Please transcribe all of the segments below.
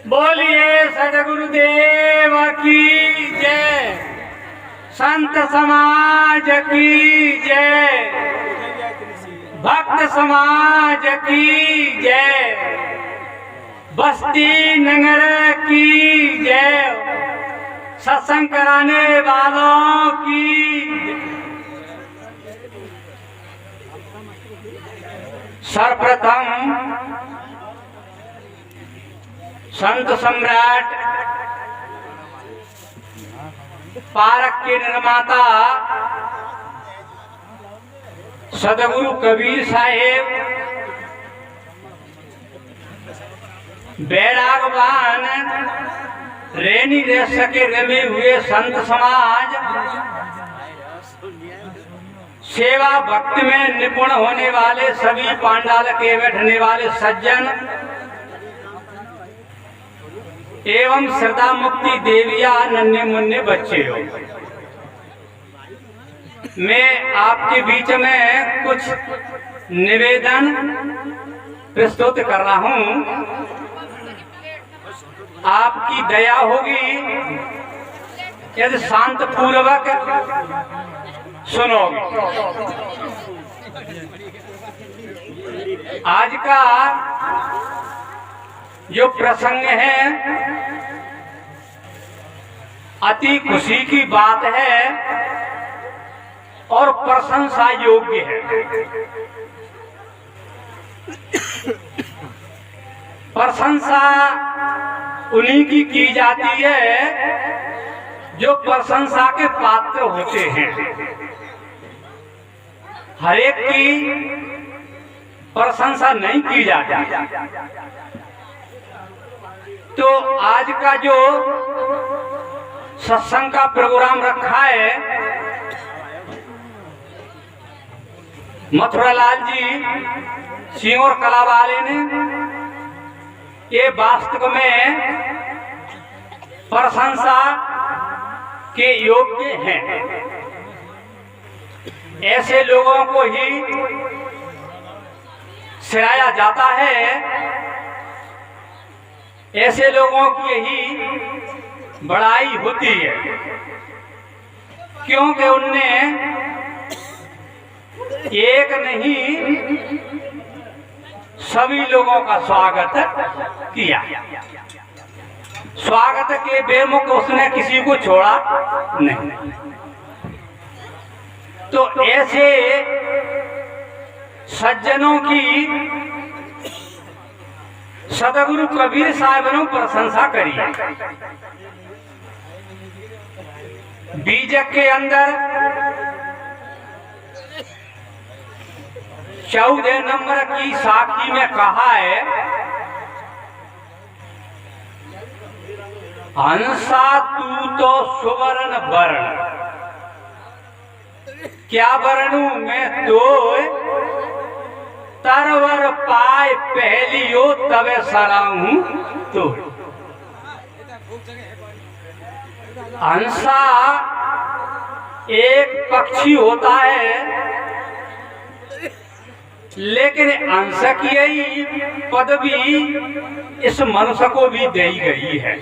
बोलिए सद्गुरुदेव की जय, संत समाज की जय, भक्त समाज की जय, बस्ती नगर की जय, सत्संग कराने वालों की सर्वप्रथम संत सम्राट पारक के निर्माता सद्गुरु कबीर साहेब, बैरागवान रेनी रह सके रमे हुए संत समाज, सेवा भक्ति में निपुण होने वाले सभी पांडाल के बैठने वाले सज्जन एवं श्रद्धा मुक्ति देविया नन्हे मुन्ने बच्चे हो, मैं आपके बीच में कुछ निवेदन प्रस्तुत कर रहा हूं। आपकी दया होगी यदि शांत पूर्वक सुनोगे। आज का जो प्रसंग है अति खुशी की बात है और प्रशंसा योग्य है। प्रशंसा उन्हीं की जाती है जो प्रशंसा के पात्र होते हैं। हर एक की प्रशंसा नहीं की जाती। तो आज का जो सत्संग का प्रोग्राम रखा है, मथुरालाल जी सिंगोर कला वाले ने, ये वास्तव में प्रशंसा के योग्य हैं। ऐसे लोगों को ही सिराया जाता है, ऐसे लोगों की यही बड़ाई होती है, क्योंकि उनने एक नहीं सभी लोगों का स्वागत किया। स्वागत के बेमुख उसने किसी को छोड़ा नहीं। तो ऐसे सज्जनों की सद्गुरु कबीर साहब ने प्रशंसा करी है। बीजक के अंदर 14 नंबर की साखी में कहा है, हंसा तू तो सुवर्ण वर्ण, क्या वर्णू मैं तो तरवर पाए पहलियो तवे सराहूं तो। हंसा एक पक्षी होता है, लेकिन हंस की यही पदवी इस मनुष्य को भी दी गई है।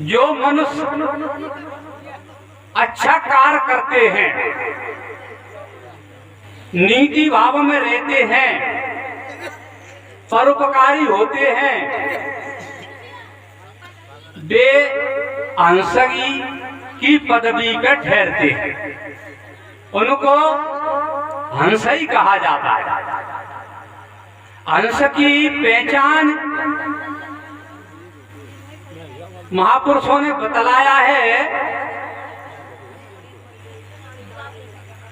जो मनुष्य अच्छा कार्य करते हैं, नीति भाव में रहते हैं, परोपकारी होते हैं, वे हंसगी की पदवी पर ठहरते हैं। उनको हंस ही कहा जाता है। हंस की पहचान महापुरुषों ने बतलाया है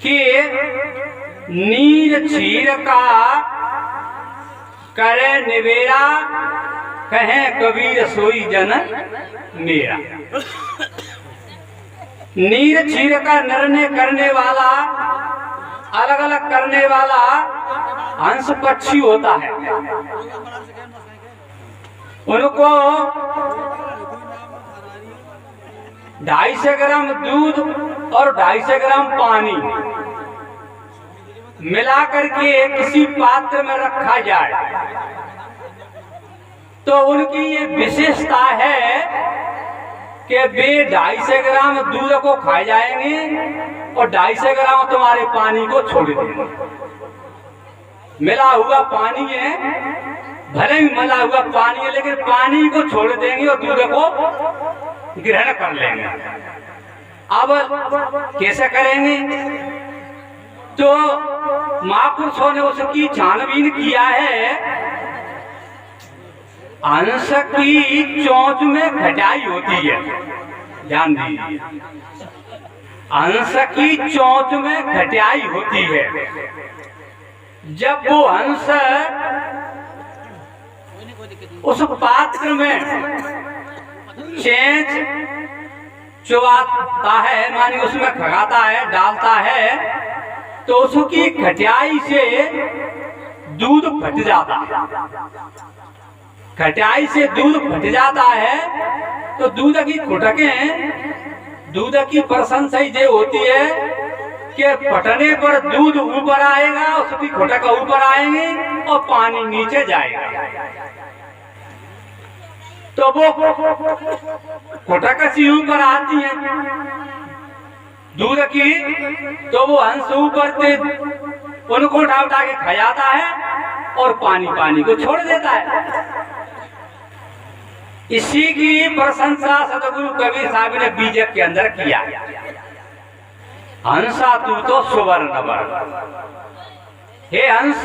कि नीर चीर का करे निवेरा, कहे कबीर सोई जन मेरा। नीर चीर का निर्णय करने वाला, अलग अलग करने वाला हंस पक्षी होता है। उनको 250 ग्राम दूध और 250 ग्राम पानी मिला करके किसी पात्र में रखा जाए तो उनकी ये विशेषता है कि वे 250 ग्राम दूध को खा जाएंगे और 250 ग्राम तुम्हारे पानी को छोड़ देंगे। मिला हुआ पानी है, भले ही मिला हुआ पानी है, लेकिन पानी को छोड़ देंगे और दूध को ग्रहण कर लेंगे। अब कैसे करेंगे? तो महापुरुषों ने उसकी छानबीन किया है। अंश की चोंच में खटाई होती है, ध्यान दीजिए, अंश की चोंच में खटाई होती है। जब वो अंश उस पात्र में चेंच चुबाता है, मानी उसमें खगाता है, डालता है, तो उसकी खटाई से दूध फट जाता है। खटाई से दूध फट जाता है तो दूध की खुटकें, दूध की प्रशंसा ये होती है कि फटने पर दूध ऊपर आएगा, उसकी खुटक ऊपर आएंगे और पानी नीचे जाएगा। तो वो खुटक सी ऊपर आती है दूध की, तो वो अंश ऊपर से उनको उठा उठा के खा जाता है और पानी को छोड़ देता है। इसी की प्रशंसा सतगुरु कबीर साहब ने बीजक के अंदर किया। हंसा तू तो सुवर्ण वर्ण, हे हंस,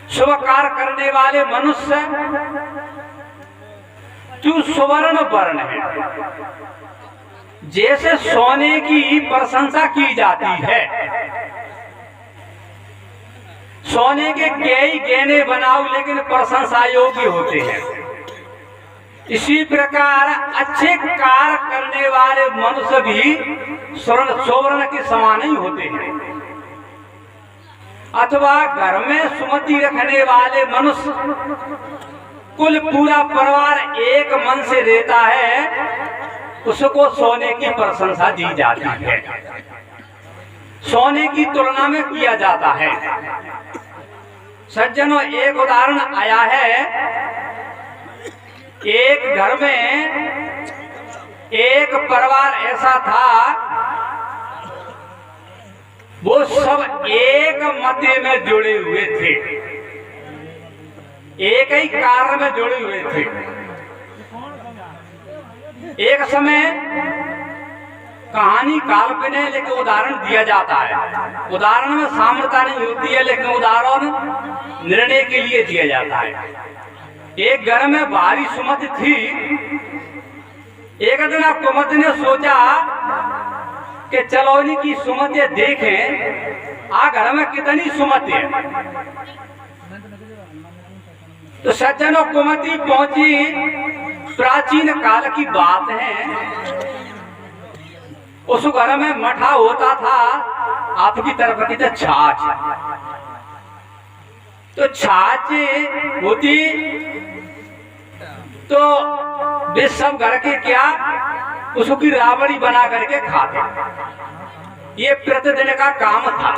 शुभ कार्य करने वाले मनुष्य, तू सुवर्ण वर्ण है। जैसे सोने की प्रशंसा की जाती है, सोने के कई गहने बनाओ लेकिन प्रशंसा योग्य होते हैं, इसी प्रकार अच्छे कार्य करने वाले मनुष्य भी सुवर्ण के समान ही होते हैं। अथवा घर में सुमति रखने वाले मनुष्य, कुल पूरा परिवार एक मन से रहता है, उसको सोने की प्रशंसा दी जाती है, सोने की तुलना में किया जाता है। सज्जनों, एक उदाहरण आया है। एक घर में एक परिवार ऐसा था, वो सब एक मते में जुड़े हुए थे, एक ही कार्य में जुड़े हुए थे। एक समय कहानी काल्पनिक है लेकिन उदाहरण दिया जाता है। उदाहरण में सामर्थ्य नहीं होती है, लेकिन उदाहरण निर्णय के लिए दिया जाता है। एक घर में भारी सुमति थी। एक दिन कुमत ने सोचा कि चलौनी की सुमति देखें, आ घर में कितनी सुमति है। तो सज्जनों, कुमति पहुंची, प्राचीन काल की बात है। उस घर में मठा होता था, आपकी तरफ की तो छाछ, तो छाछ होती तो वे सब घर के क्या उसकी राबड़ी बना करके खाते। ये प्रतिदिन का काम था।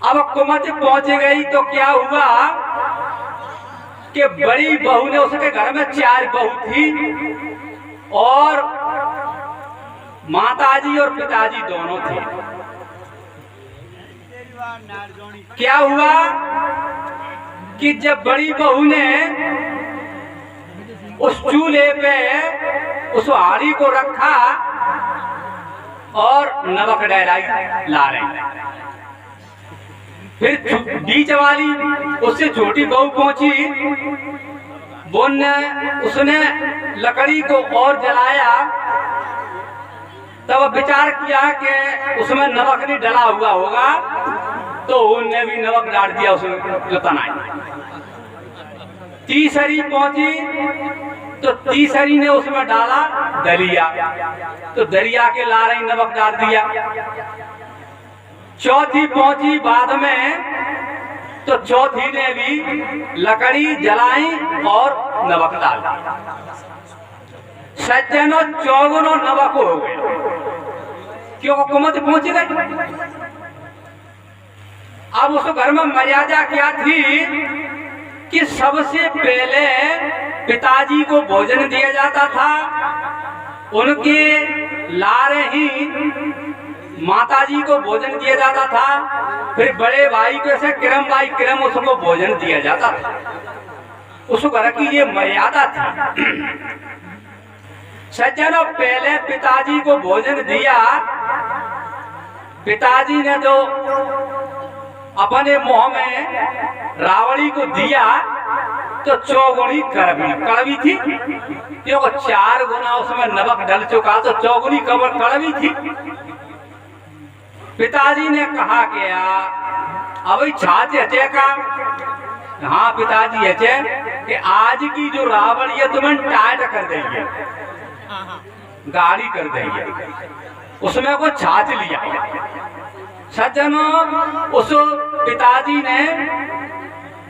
अब कुमत पहुंच गई तो क्या हुआ कि बड़ी बहू ने, उसके घर में 4 बहू थी और माताजी और पिताजी दोनों थे। क्या हुआ कि जब बड़ी बहू ने उस चूल्हे पे उस हाड़ी को रखा और नमक डलाई ला रही, फिर बीच वाली उससे छोटी बहू पहुंची, उसने लकड़ी को और जलाया। तब विचार किया कि उसमें नमक नहीं डला हुआ होगा, तो उनने भी नमक डाल दिया उसमें जो तनाई। तीसरी पहुंची तो तीसरी ने उसमें डाला दलिया, तो दलिया के ला रही नमक डाल दिया। चौथी पहुंची बाद में, तो चौथी ने भी लकड़ी जलाई और नमक डाल दिया। सज्जनों, 54 नमक हो गए, क्यों कुमत पहुंच गई। अब उस घर में मर्यादा क्या थी कि सबसे पहले पिताजी को भोजन दिया जाता था, उनके लारे ही माताजी को भोजन दिया जाता था, फिर बड़े भाई को ऐसे क्रम बाई क्रम उसको भोजन दिया जाता था। उस घर की ये मर्यादा थी। सज्जनों, पहले पिताजी को भोजन दिया, पिताजी ने जो अपने मुंह में रावड़ी को दिया तो चौगुनी कड़वी थी, क्योंकि 4 गुना उसमें नमक डल चुका, तो चौगुनी कड़वी थी। पिताजी ने कहा क्या अब छाछ हचे का? हाँ पिताजी हचे कि आज की जो रावण है तुम्हें टाइट कर देंगे, गाड़ी कर देंगे, उसमें को छाछ लिया। सज्जनों, उस पिताजी ने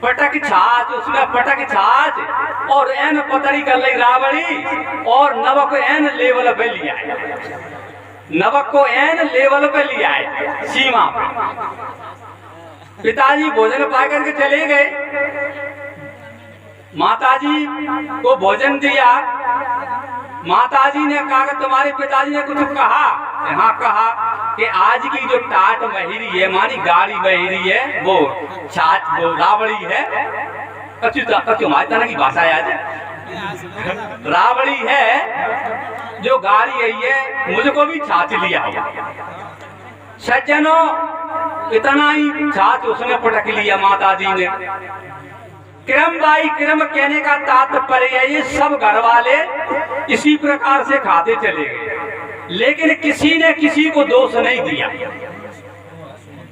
पटक छाछ, उसमें पटक छाछ और एन पतरी कर ली रावड़ी और नमक एन लेवल पे लिया है, नमक को एन लेवल पे लिया है, सीमा पे। पिताजी भोजन पा करके चले गए, माताजी को भोजन दिया। माताजी ने कहा कि तुम्हारे पिताजी ने कुछ कहा? हाँ कहा कि आज की जो टाट बहिरी है, मानी गाड़ी बहिरी है, वो छाछ वो रावड़ी है, कच्चू हमारी तरह की भाषा है आज, रावड़ी है जो गाड़ी है, ये मुझको भी छाछ लिया। सज्जनों, इतना ही छाछ उसने पटक लिया माताजी ने। क्रम बाई क्रम कहने का तात्पर्य है ये सब घर वाले इसी प्रकार से खाते चले गए, लेकिन किसी ने किसी को दोष नहीं दिया,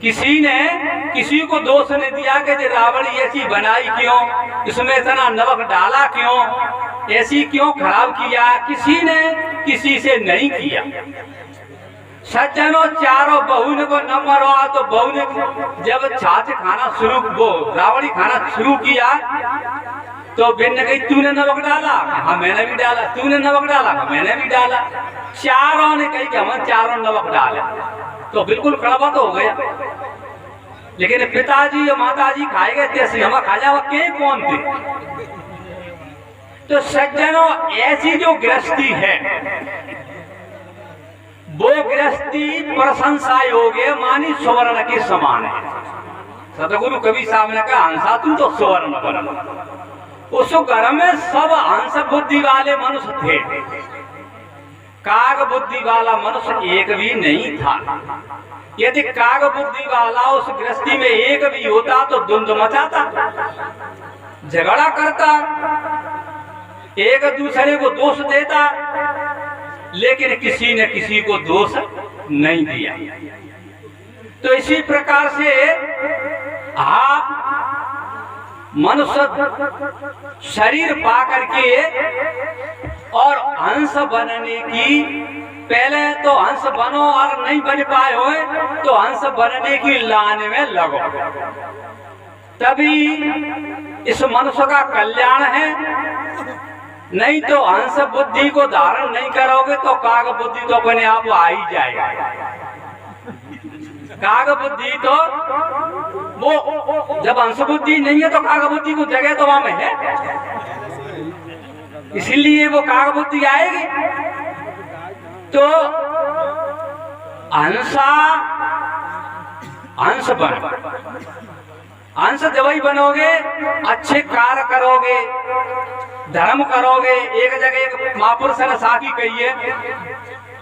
किसी ने किसी को दोष नहीं दिया कि ये रावड़ी ऐसी बनाई क्यों, इसमें इतना नमक डाला क्यों, ऐसी क्यों खराब किया, किसी ने किसी से नहीं किया। सज्जनों, चारों बहू ने को नंबर हुआ तो बहू ने जब छाछ खाना शुरू, वो रावड़ी खाना शुरू किया तो बहन ने कही तूने नमक डाला? हाँ मैंने भी डाला। तूने नमक डाला? हाँ मैंने भी डाला। चारों ने कही कि हम चारों नमक डाले, तो बिल्कुल कड़वा तो हो गया। लेकिन पिताजी और माताजी खाए गए थे, हम खा जाओ के कौन थे? तो सज्जनों, ऐसी जो गृहस्थी है वो गृहस्थी प्रशंसा योग्य मानी सुवर्ण के समान है। सतगुरु कवि साहब ने कहा हंसा तू तो सुवर्ण बन। उस घर में सब हंस बुद्धि वाले मनुष्य थे, काग बुद्धि वाला मनुष्य एक भी नहीं था। यदि काग बुद्धि वाला उस गृहस्थी में एक भी होता तो धुंध मचाता, झगड़ा करता, एक दूसरे को दोष देता, लेकिन किसी ने किसी को दोष नहीं दिया। तो इसी प्रकार से आप मनुष्य शरीर पा करके और हंस बनने की, पहले तो हंस बनो और नहीं बन पाए हो तो हंस बनने की लाने में लगो, तभी इस मनुष्य का कल्याण है। नहीं तो हंस बुद्धि को धारण नहीं करोगे तो काग बुद्धि तो अपने आप आ ही जाएगा। काग बुद्धि तो वो जब हंस बुद्धि नहीं है तो काग बुद्धि को जगह तो वहां में है, इसीलिए वो काग बुद्धि आएगी। तो हंस बनो, हंस जब ही बनोगे अच्छे कार्य करोगे, धर्म करोगे। एक जगह एक महापुरुष ने साखी कही है,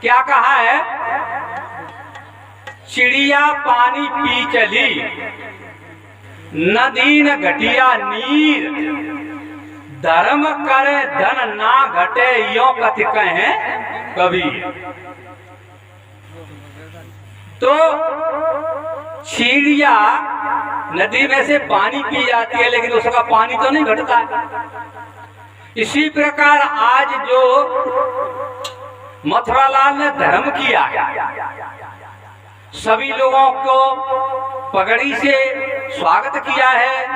क्या कहा है? चिड़िया पानी पी चली, नदी न घटिया नीर, धर्म करे धन ना घटे यो कथि कहे कबीर। तो चिड़िया नदी में से पानी पी जाती है, लेकिन उसका पानी तो नहीं घटता है। इसी प्रकार आज जो मथुरालाल ने धर्म किया है, सभी लोगों को पगड़ी से स्वागत किया है,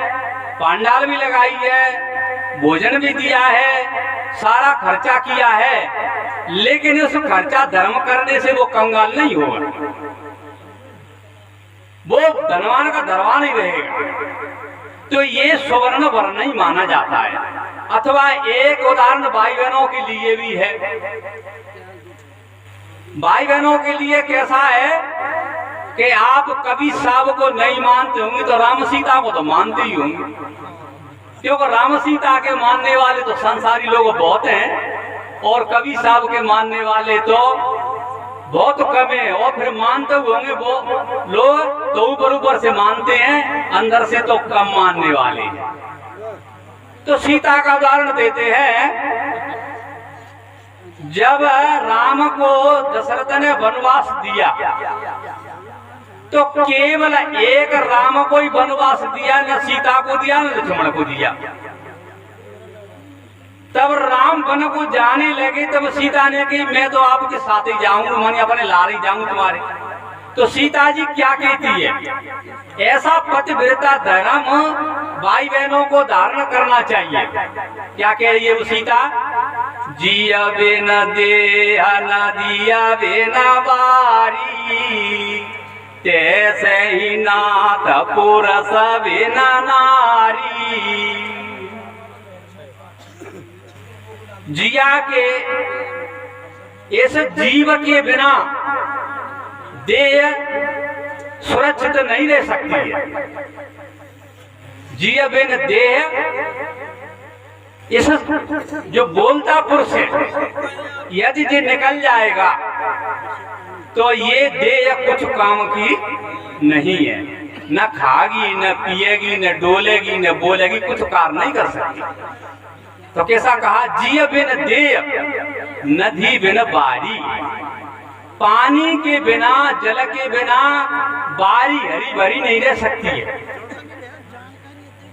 पंडाल भी लगाई है, भोजन भी दिया है, सारा खर्चा किया है, लेकिन उस खर्चा धर्म करने से वो कंगाल नहीं होगा। वो धनवान का धनवान ही रहेगा। तो ये स्वर्ण वर्ण ही माना जाता है। अथवा एक उदाहरण भाई बहनों के लिए भी है। भाई बहनों के लिए कैसा है कि आप कभी साहब को नहीं मानते होंगे तो राम सीता को तो मानते ही होंगे, क्योंकि राम सीता के मानने वाले तो संसारी लोग बहुत हैं और कभी साहब के मानने वाले तो बहुत कम है। और फिर मानते होंगे वो लोग तो ऊपर से मानते हैं, अंदर से तो कम मानने वाले हैं। तो सीता का उदाहरण देते हैं। जब राम को दशरथ ने वनवास दिया तो केवल एक राम को ही वनवास दिया, न सीता को दिया न लक्ष्मण को दिया। तब राम वन को जाने लगे तब सीता ने कही मैं तो आपके साथ ही जाऊंगी, मैं अपने लार ही जाऊंगी तुम्हारे। तो सीता जी क्या कहती है, ऐसा पतिव्रता धर्म भाई बहनों को धारण करना चाहिए। क्या कह रही है वो सीता, जिया बिन देह न दिया बिन बारी, तैसे ही नाथ पुरुष बिन नारी। जिया के इस जीव के बिना देह सुरक्षित नहीं रह सकती है। जिया बिन देह, इस जो बोलता पुरुष है यदि ये निकल जाएगा तो ये देह कुछ काम की नहीं है, न खागी न पिएगी न डोलेगी न बोलेगी, कुछ कार्य नहीं कर सकती। तो कैसा कहा, जिय बिन देह नदी बिन बारी, पानी के बिना जल के बिना बारी हरी भरी नहीं रह सकती है।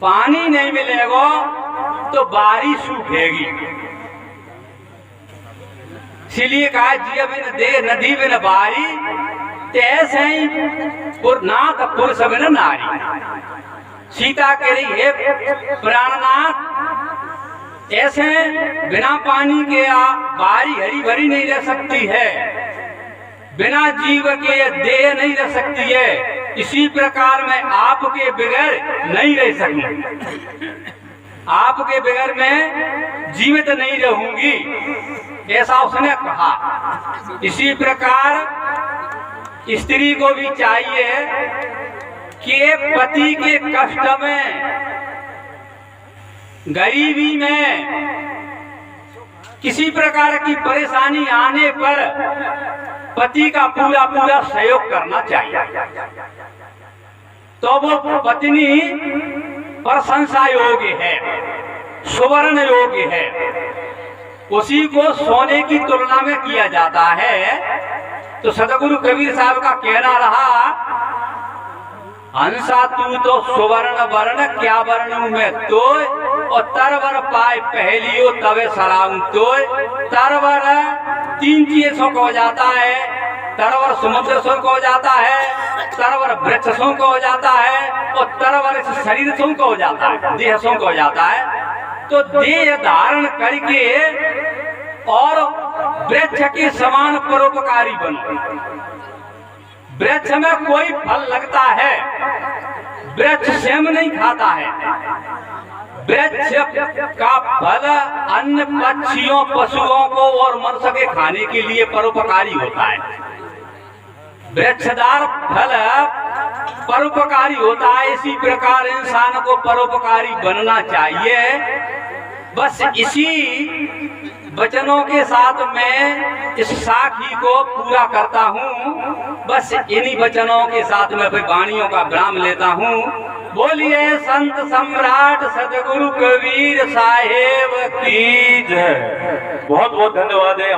पानी नहीं मिलेगा तो बारी सूखेगी। इसलिए कहा जिय बिन देह नदी बिन बारी, तैसे ही नाथ पुरुष बिन नारी। सीता कह रही है प्राणनाथ, ऐसे बिना पानी के बारी हरी भरी नहीं रह सकती है, बिना जीव के देह नहीं रह सकती है। इसी प्रकार मैं आपके बगैर नहीं रह सकती, आपके बगैर मैं जीवित नहीं रहूंगी, ऐसा उसने कहा। इसी प्रकार स्त्री को भी चाहिए कि पति के कष्ट में, गरीबी में, किसी प्रकार की परेशानी आने पर पति का पूरा पूरा सहयोग करना चाहिए। तो वो पत्नी प्रशंसा योग्य है, सुवर्ण योग्य है, उसी को सोने की तुलना में किया जाता है। तो सतगुरु कबीर साहब का कहना रहा, हंसा तू तो सुवर्ण वर्ण क्या वर्ण में तो, और तरवर पाए पहलियो तवे सराऊं तो। तरवर तीन चीजों को हो जाता है, तरवर समुद्र सो को हो जाता है, तरवर वृक्ष सो को हो जाता है, और तरवर शरीर सो को हो जाता है, देह सो को हो जाता है। तो देह धारण करके और वृक्ष के समान परोपकारी बनो। वृक्ष में कोई फल लगता है, वृक्ष स्वयं नहीं खाता है। वृक्ष का फल अन्य पक्षियों पशुओं को और मनुष्य के खाने के लिए परोपकारी होता है। वृक्षदार फल परोपकारी होता है, इसी प्रकार इंसान को परोपकारी बनना चाहिए। बस इसी वचनों के साथ मैं इस साखी को पूरा करता हूँ। बस इन्हीं वचनों के साथ मैं वाणियों का विराम लेता हूँ। बोलिए संत सम्राट सतगुरु कबीर साहेब की जय। बहुत बहुत धन्यवाद है।